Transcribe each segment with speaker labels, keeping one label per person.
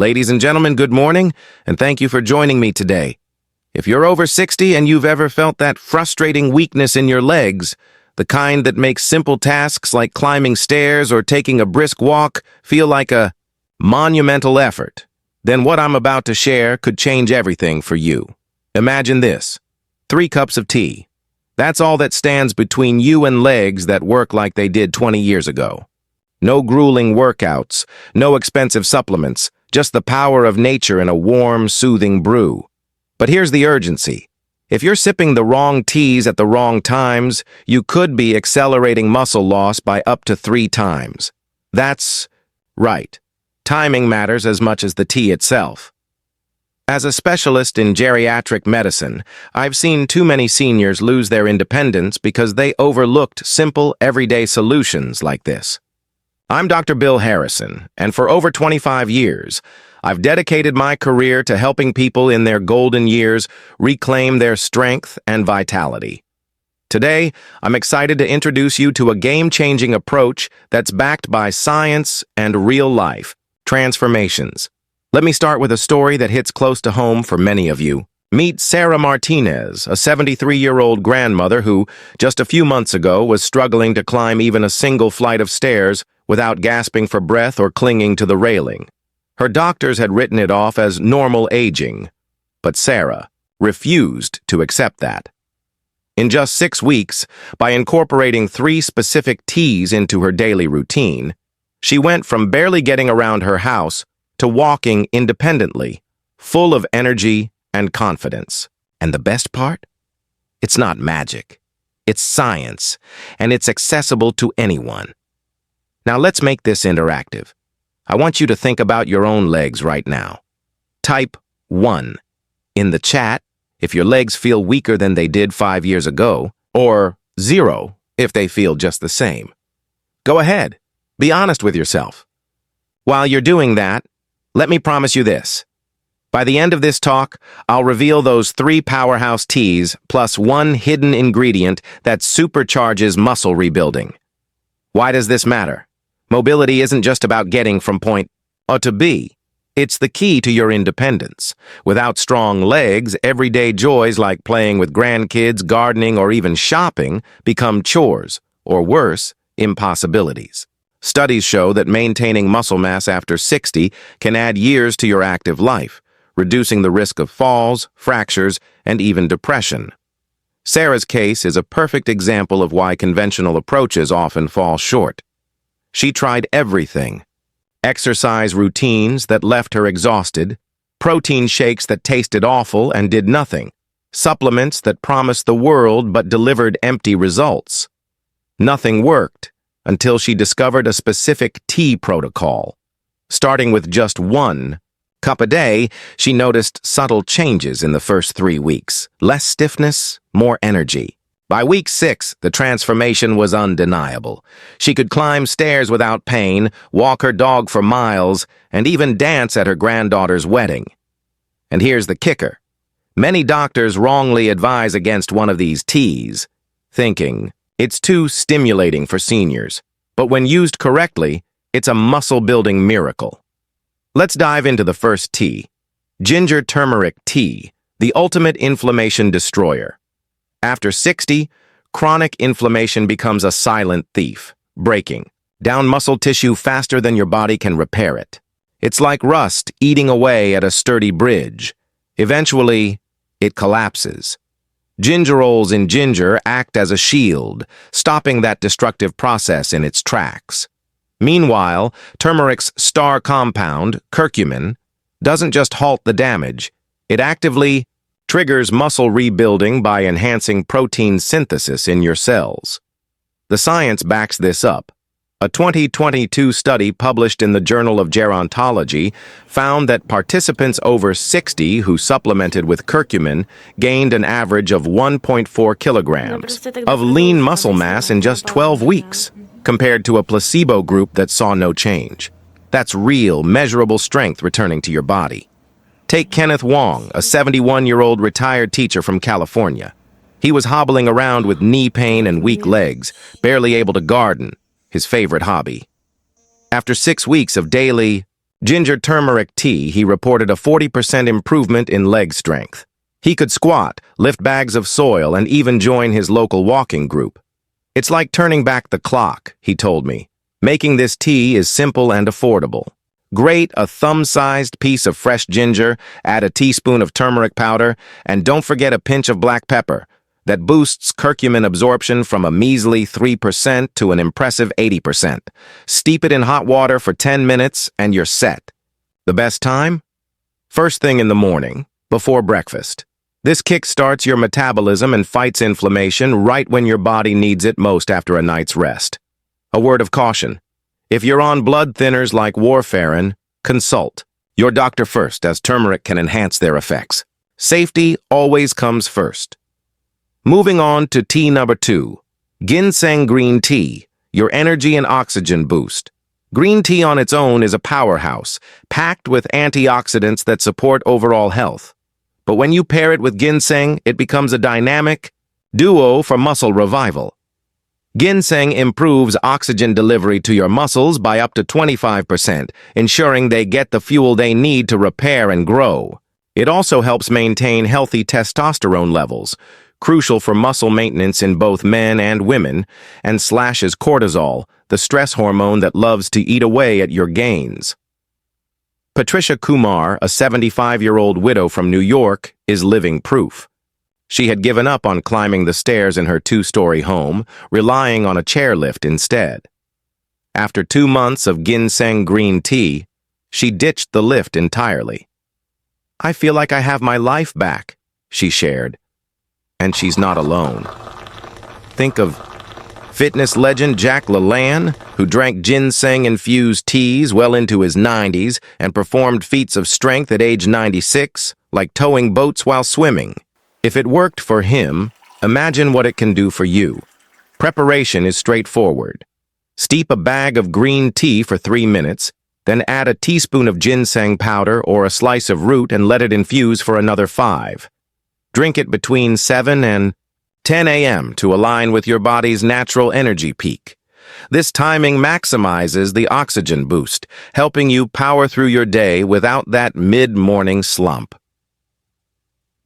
Speaker 1: Ladies and gentlemen, good morning, and thank you for joining me today. If you're over 60 and you've ever felt that frustrating weakness in your legs, the kind that makes simple tasks like climbing stairs or taking a brisk walk feel like a monumental effort, then what I'm about to share could change everything for you. Imagine this: 3 cups of tea. That's all that stands between you and legs that work like they did 20 years ago. No grueling workouts, no expensive supplements, just the power of nature in a warm, soothing brew. But here's the urgency. If you're sipping the wrong teas at the wrong times, you could be accelerating muscle loss by up to 3 times. That's right. Timing matters as much as the tea itself. As a specialist in geriatric medicine, I've seen too many seniors lose their independence because they overlooked simple, everyday solutions like this. I'm Dr. Bill Harrison, and for over 25 years, I've dedicated my career to helping people in their golden years reclaim their strength and vitality. Today, I'm excited to introduce you to a game-changing approach that's backed by science and real-life transformations. Let me start with a story that hits close to home for many of you. Meet Sarah Martinez, a 73-year-old grandmother who, just a few months ago, was struggling to climb even a single flight of stairs without gasping for breath or clinging to the railing. Her doctors had written it off as normal aging, but Sarah refused to accept that. In just 6 weeks, by incorporating 3 specific teas into her daily routine, she went from barely getting around her house to walking independently, full of energy and confidence. And the best part? It's not magic. It's science, and it's accessible to anyone. Now let's make this interactive. I want you to think about your own legs right now. Type 1 in the chat if your legs feel weaker than they did 5 years ago, or 0 if they feel just the same. Go ahead. Be honest with yourself. While you're doing that, let me promise you this. By the end of this talk, I'll reveal those 3 powerhouse teas plus 1 hidden ingredient that supercharges muscle rebuilding. Why does this matter? Mobility isn't just about getting from point A to B. It's the key to your independence. Without strong legs, everyday joys like playing with grandkids, gardening, or even shopping become chores, or worse, impossibilities. Studies show that maintaining muscle mass after 60 can add years to your active life, reducing the risk of falls, fractures, and even depression. Sarah's case is a perfect example of why conventional approaches often fall short. She tried everything: exercise routines that left her exhausted, protein shakes that tasted awful and did nothing, supplements that promised the world but delivered empty results. Nothing worked until she discovered a specific tea protocol. Starting with just 1 cup a day, she noticed subtle changes in the first 3 weeks. Less stiffness, more energy. By week 6, the transformation was undeniable. She could climb stairs without pain, walk her dog for miles, and even dance at her granddaughter's wedding. And here's the kicker. Many doctors wrongly advise against one of these teas, thinking it's too stimulating for seniors. But when used correctly, it's a muscle-building miracle. Let's dive into the first tea. Ginger Turmeric Tea, the ultimate inflammation destroyer. After 60, chronic inflammation becomes a silent thief, breaking down muscle tissue faster than your body can repair it. It's like rust eating away at a sturdy bridge. Eventually, it collapses. Gingerols in ginger act as a shield, stopping that destructive process in its tracks. Meanwhile, turmeric's star compound, curcumin, doesn't just halt the damage, it actively triggers muscle rebuilding by enhancing protein synthesis in your cells. The science backs this up. A 2022 study published in the Journal of Gerontology found that participants over 60 who supplemented with curcumin gained an average of 1.4 kilograms of lean muscle mass in just 12 weeks, compared to a placebo group that saw no change. That's real, measurable strength returning to your body. Take Kenneth Wong, a 71-year-old retired teacher from California. He was hobbling around with knee pain and weak legs, barely able to garden, his favorite hobby. After 6 weeks of daily Ginger turmeric tea, he reported a 40% improvement in leg strength. He could squat, lift bags of soil, and even join his local walking group. It's like turning back the clock, he told me. Making this tea is simple and affordable. Grate a thumb-sized piece of fresh ginger, add a teaspoon of turmeric powder, and don't forget a pinch of black pepper. That boosts curcumin absorption from a measly 3% to an impressive 80%. Steep it in hot water for 10 minutes and you're set. The best time? First thing in the morning, before breakfast. This kickstarts your metabolism and fights inflammation right when your body needs it most after a night's rest. A word of caution. If you're on blood thinners like warfarin, consult your doctor first, as turmeric can enhance their effects. Safety always comes first. Moving on to tea number 2, ginseng green tea, your energy and oxygen boost. Green tea on its own is a powerhouse, packed with antioxidants that support overall health. But when you pair it with ginseng, it becomes a dynamic duo for muscle revival. Ginseng improves oxygen delivery to your muscles by up to 25%, ensuring they get the fuel they need to repair and grow. It also helps maintain healthy testosterone levels, crucial for muscle maintenance in both men and women, and slashes cortisol, the stress hormone that loves to eat away at your gains. Patricia Kumar, a 75-year-old widow from New York, is living proof. She had given up on climbing the stairs in her 2-story home, relying on a chairlift instead. After 2 months of ginseng green tea, she ditched the lift entirely. "I feel like I have my life back," she shared. And she's not alone. Think of fitness legend Jack LaLanne, who drank ginseng-infused teas well into his 90s and performed feats of strength at age 96, like towing boats while swimming. If it worked for him, imagine what it can do for you. Preparation is straightforward. Steep a bag of green tea for 3 minutes, then add a teaspoon of ginseng powder or a slice of root and let it infuse for another 5. Drink it between 7 and 10 a.m. to align with your body's natural energy peak. This timing maximizes the oxygen boost, helping you power through your day without that mid-morning slump.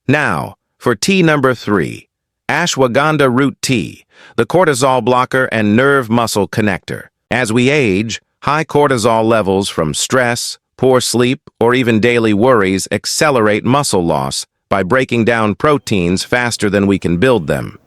Speaker 1: Now, for tea number 3, ashwagandha root tea, the cortisol blocker and nerve muscle connector. As we age, high cortisol levels from stress, poor sleep, or even daily worries accelerate muscle loss by breaking down proteins faster than we can build them.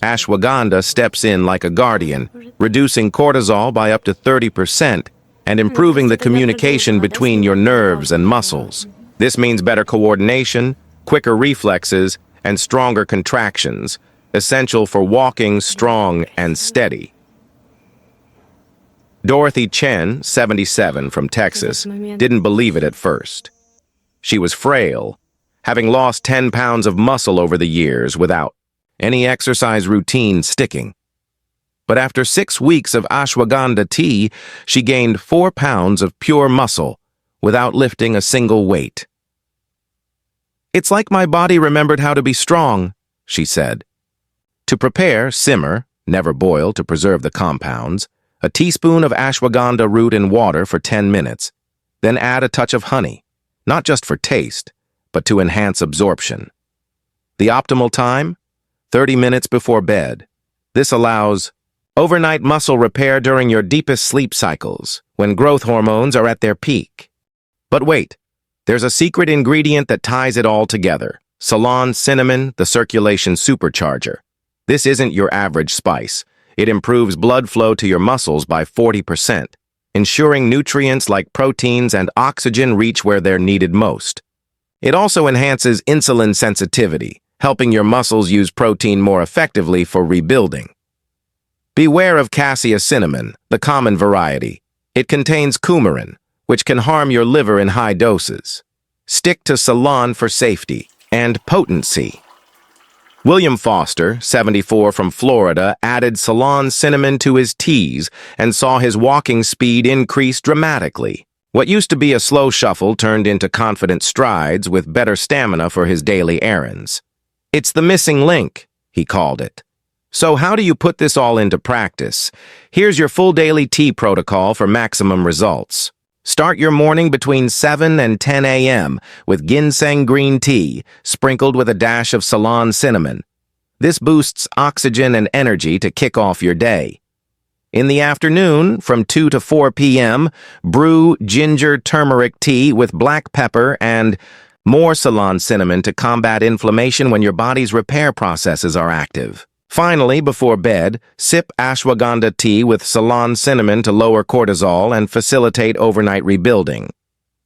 Speaker 1: Ashwagandha steps in like a guardian, reducing cortisol by up to 30% and improving the communication between your nerves and muscles. This means better coordination, quicker reflexes, and stronger contractions, essential for walking strong and steady. Dorothy Chen, 77, from Texas, didn't believe it at first. She was frail, having lost 10 pounds of muscle over the years without any exercise routine sticking. But after 6 weeks of ashwagandha tea, she gained 4 pounds of pure muscle without lifting a single weight. "It's like my body remembered how to be strong," she said. To prepare, simmer, never boil to preserve the compounds, a teaspoon of ashwagandha root in water for 10 minutes, then add a touch of honey, not just for taste, but to enhance absorption. The optimal time? 30 minutes before bed. This allows overnight muscle repair during your deepest sleep cycles, when growth hormones are at their peak. But wait, there's a secret ingredient that ties it all together: Ceylon cinnamon, the circulation supercharger. This isn't your average spice. It improves blood flow to your muscles by 40%, ensuring nutrients like proteins and oxygen reach where they're needed most. It also enhances insulin sensitivity, helping your muscles use protein more effectively for rebuilding. Beware of cassia cinnamon, the common variety. It contains coumarin, which can harm your liver in high doses. Stick to Ceylon for safety and potency. William Foster, 74, from Florida, added Ceylon cinnamon to his teas and saw his walking speed increase dramatically. What used to be a slow shuffle turned into confident strides with better stamina for his daily errands. "It's the missing link," he called it. So how do you put this all into practice? Here's your full daily tea protocol for maximum results. Start your morning between 7 and 10 a.m. with ginseng green tea, sprinkled with a dash of Ceylon cinnamon. This boosts oxygen and energy to kick off your day. In the afternoon, from 2 to 4 p.m., brew ginger turmeric tea with black pepper and more Ceylon cinnamon to combat inflammation when your body's repair processes are active. Finally, before bed, sip ashwagandha tea with Ceylon cinnamon to lower cortisol and facilitate overnight rebuilding.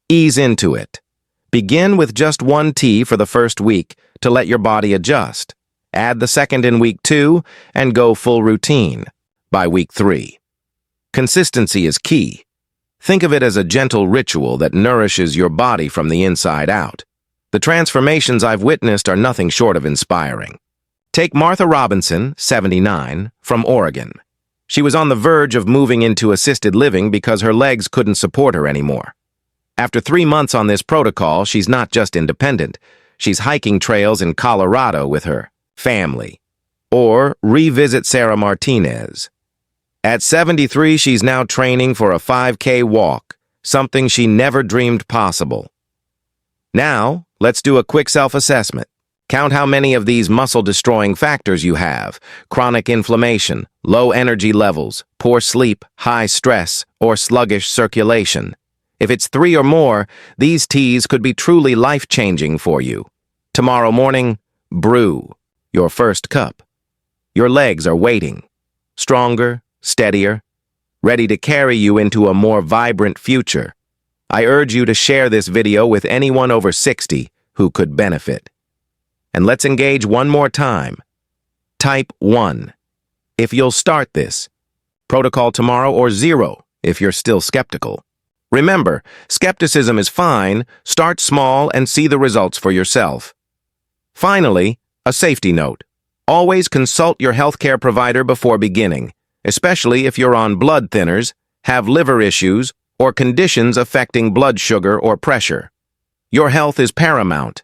Speaker 1: Ease into it. Begin with just one tea for the first week to let your body adjust. Add the second in week 2 and go full routine by week 3. Consistency is key. Think of it as a gentle ritual that nourishes your body from the inside out. The transformations I've witnessed are nothing short of inspiring. Take Martha Robinson, 79, from Oregon. She was on the verge of moving into assisted living because her legs couldn't support her anymore. After 3 months on this protocol, she's not just independent, she's hiking trails in Colorado with her family. Or revisit Sarah Martinez. At 73, she's now training for a 5K walk, something she never dreamed possible. Now, let's do a quick self-assessment. Count how many of these muscle-destroying factors you have: chronic inflammation, low energy levels, poor sleep, high stress, or sluggish circulation. If it's 3 or more, these teas could be truly life-changing for you. Tomorrow morning, brew your first cup. Your legs are waiting. Stronger, steadier, ready to carry you into a more vibrant future. I urge you to share this video with anyone over 60 who could benefit. And let's engage one more time. Type 1 if you'll start this. Protocol tomorrow, or 0 if you're still skeptical. Remember, skepticism is fine. Start small and see the results for yourself. Finally, a safety note. Always consult your healthcare provider before beginning, especially if you're on blood thinners, have liver issues, or conditions affecting blood sugar or pressure. Your health is paramount.